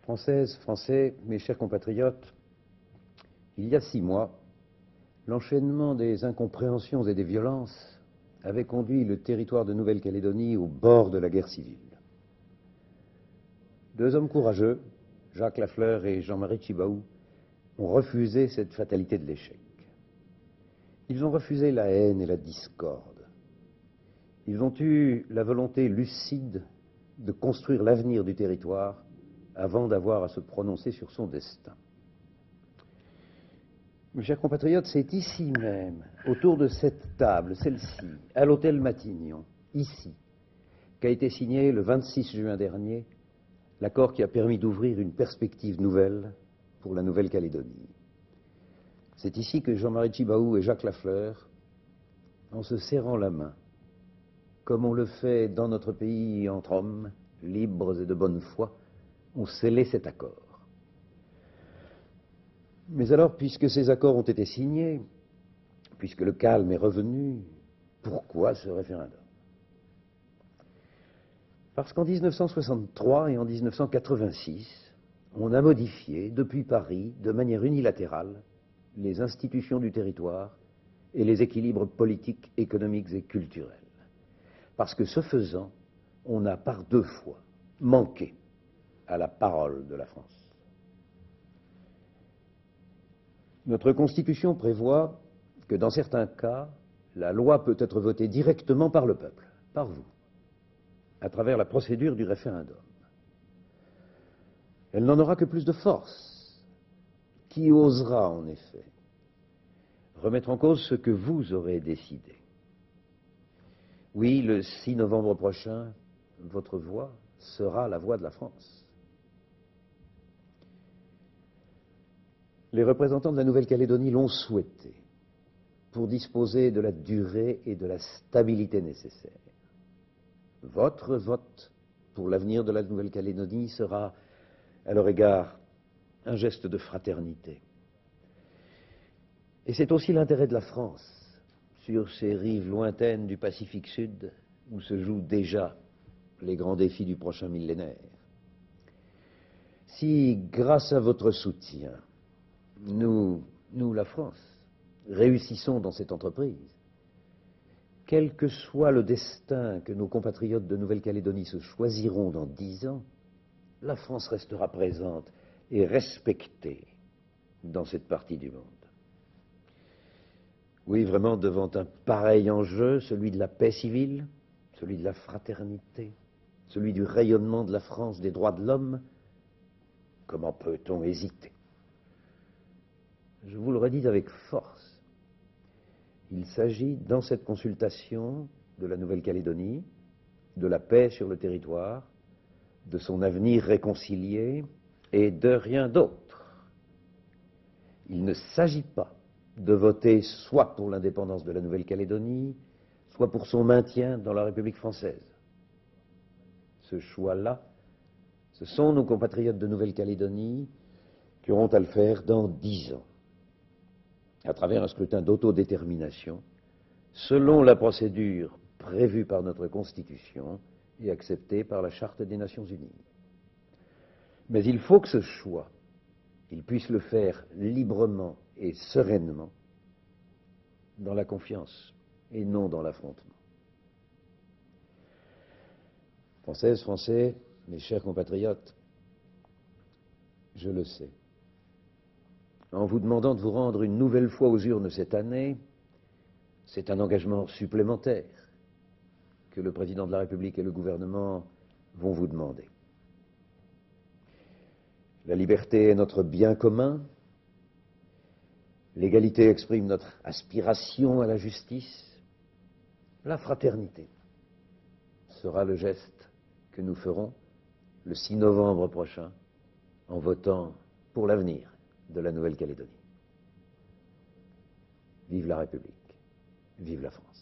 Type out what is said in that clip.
Françaises, Français, mes chers compatriotes, il y a 6 mois, l'enchaînement des incompréhensions et des violences avait conduit le territoire de Nouvelle-Calédonie au bord de la guerre civile. 2 hommes courageux, Jacques Lafleur et Jean-Marie Tjibaou, ont refusé cette fatalité de l'échec. Ils ont refusé la haine et la discorde. Ils ont eu la volonté lucide de construire l'avenir du territoire avant d'avoir à se prononcer sur son destin. Mes chers compatriotes, c'est ici même, autour de cette table, celle-ci, à l'hôtel Matignon, ici, qu'a été signé le 26 juin dernier l'accord qui a permis d'ouvrir une perspective nouvelle pour la Nouvelle-Calédonie. C'est ici que Jean-Marie Tjibaou et Jacques Lafleur, en se serrant la main, comme on le fait dans notre pays entre hommes, libres et de bonne foi, ont scellé cet accord. Mais alors, puisque ces accords ont été signés, puisque le calme est revenu, pourquoi ce référendum? Parce qu'en 1963 et en 1986, on a modifié, depuis Paris, de manière unilatérale, les institutions du territoire et les équilibres politiques, économiques et culturels. Parce que ce faisant, on a par 2 fois manqué à la parole de la France. Notre Constitution prévoit que dans certains cas, la loi peut être votée directement par le peuple, par vous, à travers la procédure du référendum. Elle n'en aura que plus de force. Qui osera, en effet, remettre en cause ce que vous aurez décidé? Oui, le 6 novembre prochain, votre voix sera la voix de la France. Les représentants de la Nouvelle-Calédonie l'ont souhaité pour disposer de la durée et de la stabilité nécessaires. Votre vote pour l'avenir de la Nouvelle-Calédonie sera, à leur égard, un geste de fraternité. Et c'est aussi l'intérêt de la France, sur ces rives lointaines du Pacifique Sud, où se jouent déjà les grands défis du prochain millénaire. Si, grâce à votre soutien, nous, la France, réussissons dans cette entreprise, quel que soit le destin que nos compatriotes de Nouvelle-Calédonie se choisiront dans 10 ans, la France restera présente et respectée dans cette partie du monde. Oui, vraiment, devant un pareil enjeu, celui de la paix civile, celui de la fraternité, celui du rayonnement de la France des droits de l'homme, comment peut-on hésiter? Je vous le redis avec force. Il s'agit, dans cette consultation de la Nouvelle-Calédonie, de la paix sur le territoire, de son avenir réconcilié et de rien d'autre. Il ne s'agit pas de voter soit pour l'indépendance de la Nouvelle-Calédonie, soit pour son maintien dans la République française. Ce choix-là, ce sont nos compatriotes de Nouvelle-Calédonie qui auront à le faire dans 10 ans, à travers un scrutin d'autodétermination, selon la procédure prévue par notre Constitution et acceptée par la Charte des Nations Unies. Mais il faut que ce choix, ils puissent le faire librement et sereinement, dans la confiance et non dans l'affrontement. Françaises, Français, mes chers compatriotes, je le sais. En vous demandant de vous rendre une nouvelle fois aux urnes cette année, c'est un engagement supplémentaire que le président de la République et le gouvernement vont vous demander. La liberté est notre bien commun. L'égalité exprime notre aspiration à la justice. La fraternité sera le geste que nous ferons le 6 novembre prochain en votant pour l'avenir de la Nouvelle-Calédonie. Vive la République, vive la France.